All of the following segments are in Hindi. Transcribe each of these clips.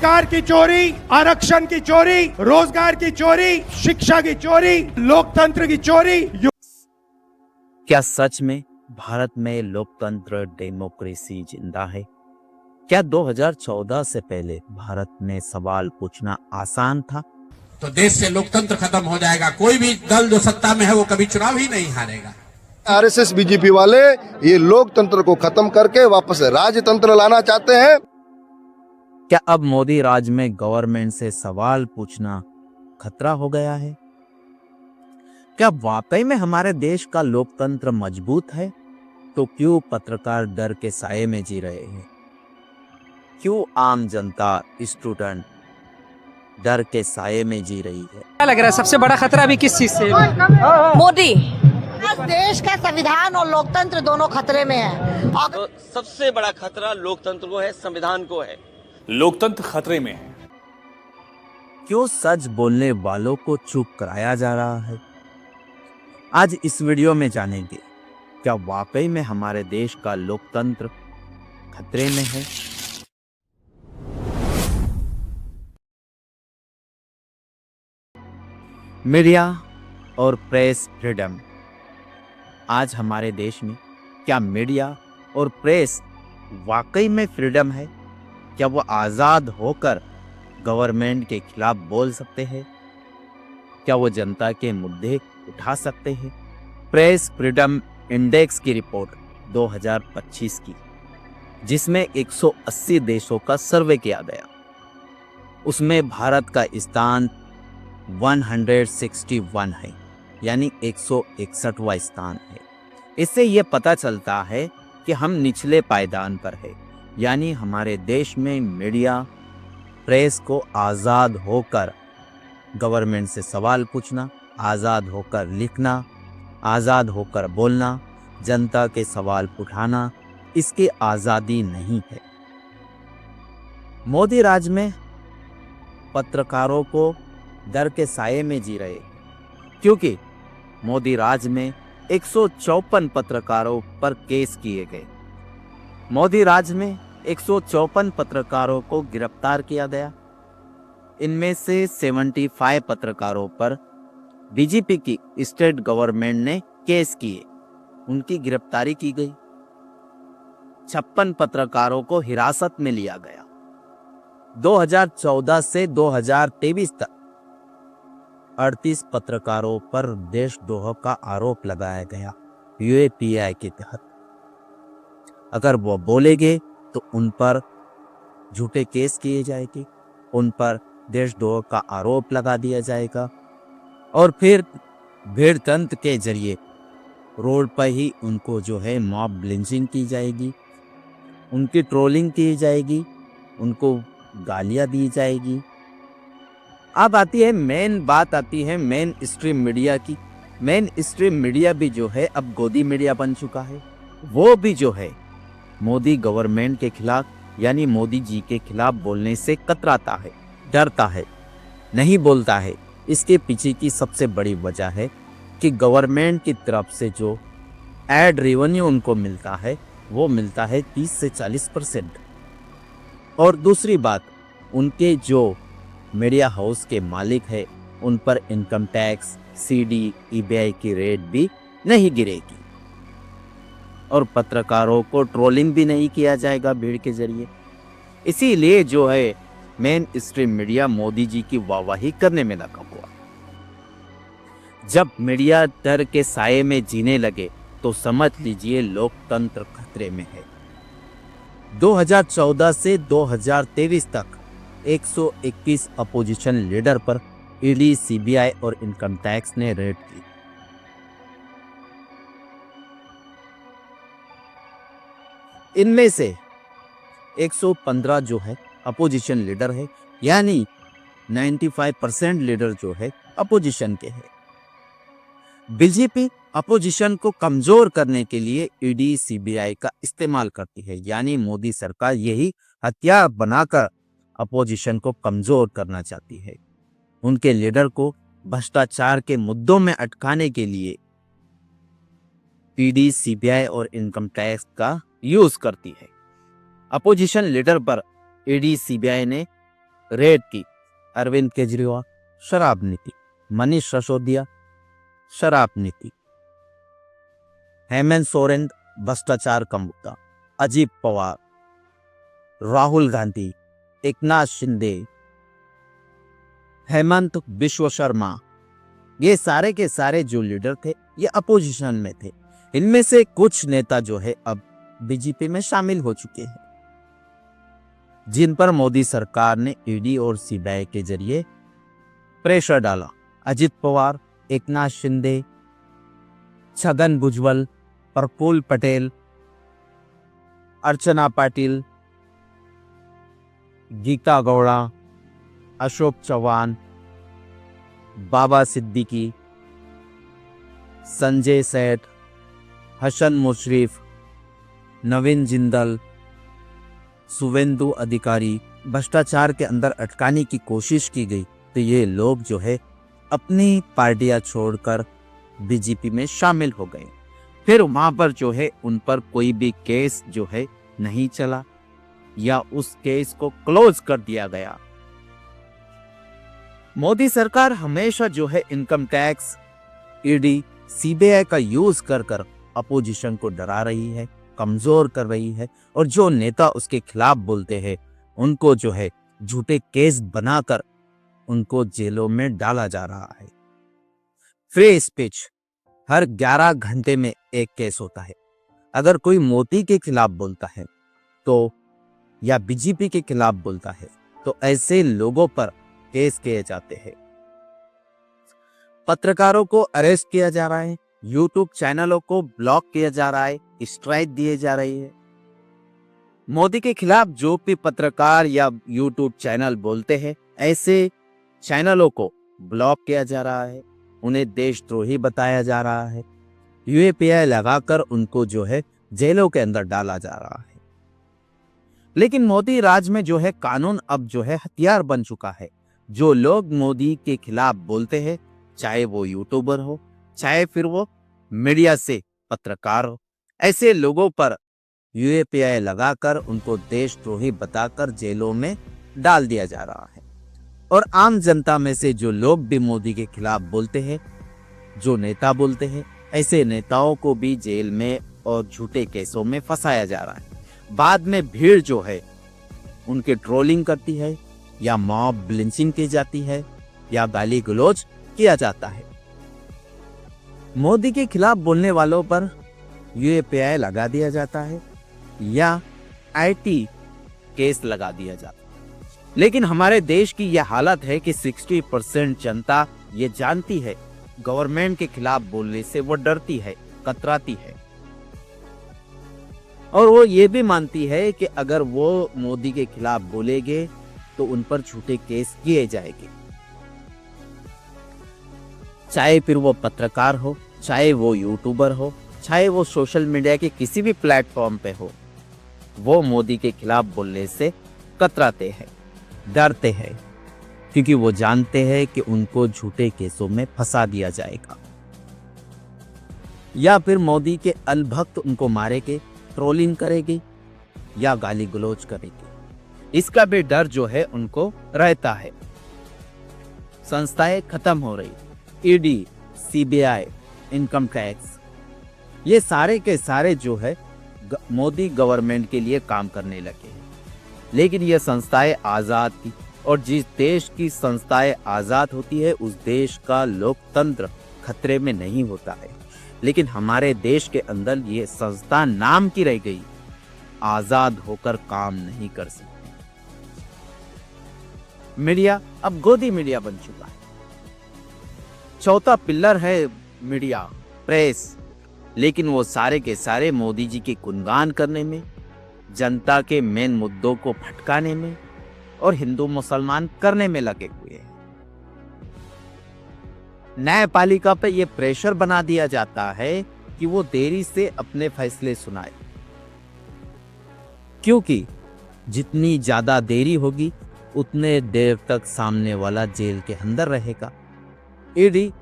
अधिकार की चोरी, आरक्षण की चोरी, रोजगार की चोरी, शिक्षा की चोरी, लोकतंत्र की चोरी। क्या सच में भारत में लोकतंत्र डेमोक्रेसी जिंदा है? क्या 2014 से पहले भारत में सवाल पूछना आसान था? तो देश से लोकतंत्र खत्म हो जाएगा। कोई भी दल जो सत्ता में है वो कभी चुनाव ही नहीं हारेगा। आरएसएस बीजेपी वाले ये लोकतंत्र को खत्म करके वापस राजतंत्र लाना चाहते हैं। क्या अब मोदी राज में गवर्नमेंट से सवाल पूछना खतरा हो गया है? क्या वाकई में हमारे देश का लोकतंत्र मजबूत है? तो क्यों पत्रकार डर के साये में जी रहे हैं? क्यों आम जनता, स्टूडेंट डर के साये में जी रही है? क्या लग रहा है सबसे बड़ा खतरा अभी किस चीज से? मोदी। देश का संविधान और लोकतंत्र दोनों खतरे में है। तो सबसे बड़ा खतरा लोकतंत्र को है, संविधान को है। लोकतंत्र खतरे में है। क्यों सच बोलने वालों को चुप कराया जा रहा है? आज इस वीडियो में जानेंगे, क्या वाकई में हमारे देश का लोकतंत्र खतरे में है? मीडिया और प्रेस फ्रीडम। आज हमारे देश में क्या मीडिया और प्रेस वाकई में फ्रीडम है? क्या वो आज़ाद होकर गवर्नमेंट के खिलाफ बोल सकते हैं? क्या वो जनता के मुद्दे उठा सकते हैं? प्रेस फ्रीडम इंडेक्स की रिपोर्ट 2025 की, जिसमें 180 देशों का सर्वे किया गया, उसमें भारत का स्थान 161 है, यानी 161वां स्थान है। इससे ये पता चलता है कि हम निचले पायदान पर है, यानी हमारे देश में मीडिया, प्रेस को आज़ाद होकर गवर्नमेंट से सवाल पूछना, आज़ाद होकर लिखना, आज़ाद होकर बोलना, जनता के सवाल उठाना, इसकी आज़ादी नहीं है। मोदी राज में पत्रकारों को डर के साये में जी रहे हैं, क्योंकि मोदी राज में 154 पत्रकारों पर केस किए गए। मोदी राज में 154 पत्रकारों को गिरफ्तार किया गया। इनमें से 75 पत्रकारों पर बीजेपी की स्टेट गवर्नमेंट ने केस किए, उनकी गिरफ्तारी की गई। 56 पत्रकारों को हिरासत में लिया गया। 2014 से 2023 तक 38 पत्रकारों पर देशद्रोह का आरोप लगाया गया यूएपीए के तहत। अगर वो बोलेंगे तो उन पर झूठे केस किए जाएंगे, उन पर देशद्रोह का आरोप लगा दिया जाएगा और फिर भीड़ तंत्र के जरिए रोड पर ही उनको जो है मॉब लिंचिंग की जाएगी, उनकी ट्रोलिंग की जाएगी, उनको गालियां दी जाएगी। अब आती है मेन बात, आती है मेन स्ट्रीम मीडिया की। मेन स्ट्रीम मीडिया भी जो है अब गोदी मीडिया बन चुका है। वो भी जो है मोदी गवर्नमेंट के खिलाफ, यानी मोदी जी के खिलाफ बोलने से कतराता है, डरता है, नहीं बोलता है। इसके पीछे की सबसे बड़ी वजह है कि गवर्नमेंट की तरफ से जो एड रेवेन्यू उनको मिलता है वो मिलता है 30 से 40%। और दूसरी बात, उनके जो मीडिया हाउस के मालिक है उन पर इनकम टैक्स, सीडी, ईबीआई की रेट भी नहीं गिरेगी और पत्रकारों को ट्रोलिंग भी नहीं किया जाएगा भीड़ के जरिए। इसीलिए जो है main stream media Modi ji की वाहवाही करने में लगा हुआ। जब मीडिया डर के साये में जीने लगे तो समझ लीजिए लोकतंत्र खतरे में है। 2014 से 2023 तक 121 अपोजिशन लीडर पर ईडी, सीबीआई और इनकम टैक्स ने रेड की। इनमें से 115 जो है अपोजिशन लीडर है, यानी 95% लीडर जो है अपोजिशन के हैं। बीजेपी अपोजिशन को कमजोर करने के लिए ईडी, सीबीआई का इस्तेमाल करती है, यानी मोदी सरकार यही हथियार बनाकर अपोजिशन को कमजोर करना चाहती है। उनके लीडर को भ्रष्टाचार के मुद्दों में अटकाने के लिए ईडी, सीबीआई और इनकम टैक्स का यूज करती है। अपोजिशन लीडर पर ईडी, सीबीआई ने रेड की अरविंद केजरीवाल शराब नीति, मनीष सिसोदिया शराब नीति, हेमंत सोरेन भ्रष्टाचार का मुद्दा, अजीत पवार, राहुल गांधी, एकनाथ शिंदे, हेमंत बिश्व शर्मा, ये सारे के सारे जो लीडर थे ये अपोजिशन में थे। इनमें से कुछ नेता जो है अब बीजेपी में शामिल हो चुके हैं, जिन पर मोदी सरकार ने ईडी और सीबीआई के जरिए प्रेशर डाला। अजित पवार, एकनाथ शिंदे, छगन भुजबल, प्रफुल्ल पटेल, अर्चना पाटिल, गीता गौड़ा, अशोक चौहान, बाबा सिद्दीकी, संजय सेठ, हसन मुशर्रफ, नवीन जिंदल, शुवेंदु अधिकारी भ्रष्टाचार के अंदर अटकाने की कोशिश की गई तो ये लोग जो है अपनी पार्टियां छोड़कर बीजेपी में शामिल हो गए। फिर वहां पर जो है उन पर कोई भी केस जो है नहीं चला या उस केस को क्लोज कर दिया गया। मोदी सरकार हमेशा जो है इनकम टैक्स, ईडी, सीबीआई का यूज कर कर अपोजिशन को डरा रही है, कमजोर कर रही है, और जो नेता उसके खिलाफ बोलते हैं उनको जो है झूठे केस बनाकर उनको जेलों में डाला जा रहा है। फ्री स्पीच, हर 11 घंटे में एक केस होता है। अगर कोई मोदी के खिलाफ बोलता है तो या बीजेपी के खिलाफ बोलता है तो ऐसे लोगों पर केस किए जाते हैं। पत्रकारों को अरेस्ट किया जा रहा है, यूट्यूब चैनलों को ब्लॉक किया जा रहा है, स्ट्राइक दिए जा रही है। मोदी के खिलाफ जो भी पत्रकार या यूट्यूब चैनल बोलते हैं ऐसे चैनलों को ब्लॉक किया जा रहा है, उन्हें देशद्रोही बताया जा रहा है, यूएपीए लगाकर उनको जो है जेलों के अंदर डाला जा रहा है। लेकिन मोदी राज में जो है कानून अब जो है हथियार बन चुका है। जो लोग मोदी के खिलाफ बोलते हैं, चाहे वो यूट्यूबर हो, चाहे फिर वो मीडिया से पत्रकार हो, ऐसे लोगों पर यूएपीए लगाकर उनको देशद्रोही बताकर जेलों में डाल दिया जा रहा है। और आम जनता में से जो लोग भी मोदी के खिलाफ बोलते हैं, जो नेता बोलते हैं, ऐसे नेताओं को भी जेल में और झूठे केसों में फंसाया जा रहा है। बाद में भीड़ जो है उनके ट्रोलिंग करती है या मॉब लिंचिंग की जाती है या गाली गलौज किया जाता है। मोदी के खिलाफ बोलने वालों पर यूएपीए लगा दिया जाता है या आईटी केस लगा दिया जाता है। लेकिन हमारे देश की यह हालत है कि 60% जनता ये जानती है गवर्नमेंट के खिलाफ बोलने से वो डरती है, कतराती है, और वो ये भी मानती है कि अगर वो मोदी के खिलाफ बोलेंगे तो उन पर झूठे केस किए जाएंगे। चाहे फिर वो पत्रकार हो, चाहे वो यूट्यूबर हो, चाहे वो सोशल मीडिया के किसी भी प्लेटफॉर्म पे हो, वो मोदी के खिलाफ बोलने से कतराते हैं, डरते हैं, क्योंकि वो जानते हैं कि उनको झूठे केसों में फंसा दिया जाएगा या फिर मोदी के अलभक्त उनको मारेंगे, ट्रोलिंग करेगी या गाली गलौज करेगी। इसका भी डर जो है उनको रहता है। संस्थाएं खत्म हो रही, ईडी, सीबीआई, इनकम टैक्स, ये सारे के सारे जो है मोदी गवर्नमेंट के लिए काम करने लगे हैं। लेकिन ये संस्थाएं आजाद थी, और जिस देश की संस्थाएं आजाद होती है उस देश का लोकतंत्र खतरे में नहीं होता है। लेकिन हमारे देश के अंदर ये संस्था नाम की रह गई, आजाद होकर काम नहीं कर सकती। मीडिया अब गोदी मीडिया बन चुका है। चौथा पिलर है मीडिया, प्रेस, लेकिन वो सारे के सारे मोदी जी की गुणगान करने में, जनता के मेन मुद्दों को भटकाने में और हिंदू मुसलमान करने में लगे हुए हैं। न्यायपालिका पे ये प्रेशर बना दिया जाता है कि वो देरी से अपने फैसले सुनाए, क्योंकि जितनी ज्यादा देरी होगी उतने देर तक सामने वाला जेल के अंदर रहेगा। ईडी,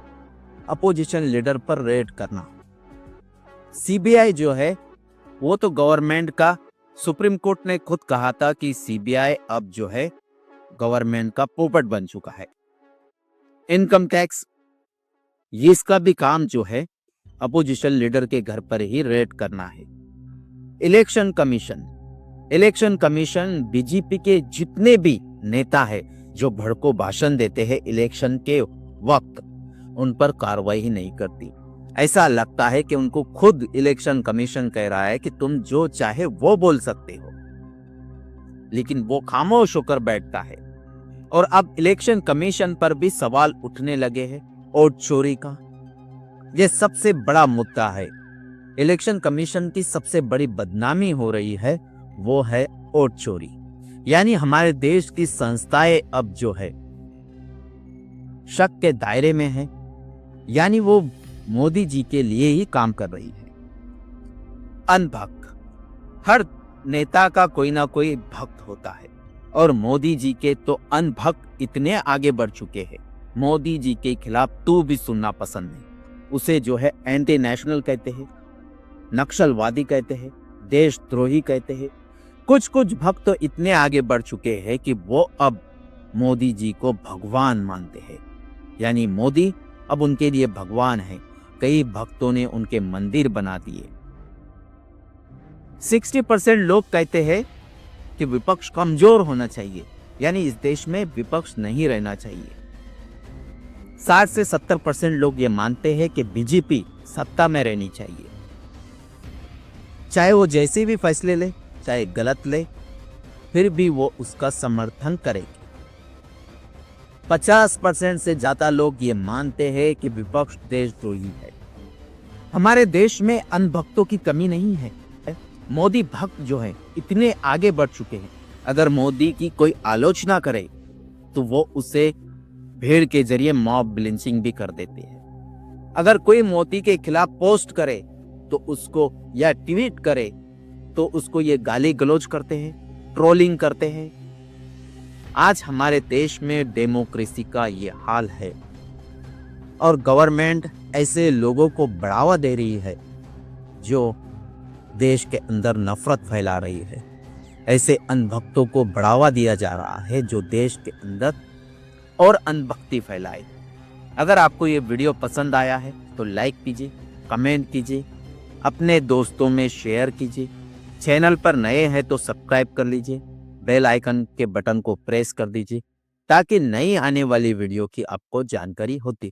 अपोजिशन लीडर पर रेड करना, सीबीआई जो है वो तो गवर्नमेंट का, सुप्रीम कोर्ट ने खुद कहा था कि सीबीआई अब जो है गवर्नमेंट का पोपट बन चुका है। इनकम टैक्स, ये इसका भी काम जो है अपोजिशन लीडर के घर पर ही रेड करना है। इलेक्शन कमीशन बीजेपी के जितने भी नेता है जो भड़को भाषण देते हैं इलेक्शन के वक्त, उन पर कार्रवाई ही नहीं करती। ऐसा लगता है कि उनको खुद इलेक्शन कमीशन कह रहा है कि तुम जो चाहे वो बोल सकते हो, लेकिन वो खामोश होकर बैठता है। और अब इलेक्शन कमीशन पर भी सवाल उठने लगे हैं वोट चोरी का। यह सबसे बड़ा मुद्दा है। इलेक्शन कमीशन की सबसे बड़ी बदनामी हो रही है, वो है वोट चोरी। यानी हमारे देश की संस्थाएं अब जो है शक के दायरे में है, यानी वो मोदी जी के लिए ही काम कर रही है। अनभक्त, हर नेता का कोई ना कोई भक्त होता है और मोदी जी के तो अनभक्त इतने आगे बढ़ चुके हैं, मोदी जी के खिलाफ तू भी सुनना पसंद नहीं। उसे जो है एंटी नेशनल कहते हैं, नक्सलवादी कहते हैं, देशद्रोही कहते हैं। कुछ भक्त तो इतने आगे बढ़ चुके हैं कि वो अब मोदी जी को भगवान मानते हैं, यानी मोदी अब उनके लिए भगवान है। कई भक्तों ने उनके मंदिर बना दिए। 60% लोग कहते हैं कि विपक्ष कमजोर होना चाहिए, यानी इस देश में विपक्ष नहीं रहना चाहिए। 60 से 70% लोग ये मानते हैं कि बीजेपी सत्ता में रहनी चाहिए, चाहे वो जैसे भी फैसले ले, चाहे गलत ले, फिर भी वो उसका समर्थन करेगी। 50% से ज्यादा लोग ये मानते हैं कि विपक्ष देशद्रोही है। हमारे देश में अनभक्तों की कमी नहीं है। मोदी भक्त जो है इतने आगे बढ़ चुके हैं, अगर मोदी की कोई आलोचना करे तो वो उसे भीड़ के जरिए मॉब लिंचिंग भी कर देते हैं। अगर कोई मोदी के खिलाफ पोस्ट करे तो उसको, या ट्वीट करे तो उसको ये गाली गलौज करते हैं, ट्रोलिंग करते हैं। आज हमारे देश में डेमोक्रेसी का ये हाल है और गवर्नमेंट ऐसे लोगों को बढ़ावा दे रही है जो देश के अंदर नफरत फैला रही है। ऐसे अनभक्तों को बढ़ावा दिया जा रहा है जो देश के अंदर और अनभक्ति फैलाए। अगर आपको ये वीडियो पसंद आया है तो लाइक कीजिए, कमेंट कीजिए, अपने दोस्तों में शेयर कीजिए। चैनल पर नए हैं तो सब्सक्राइब कर लीजिए, बेल आइकन के बटन को प्रेस कर दीजिए ताकि नई आने वाली वीडियो की आपको जानकारी होती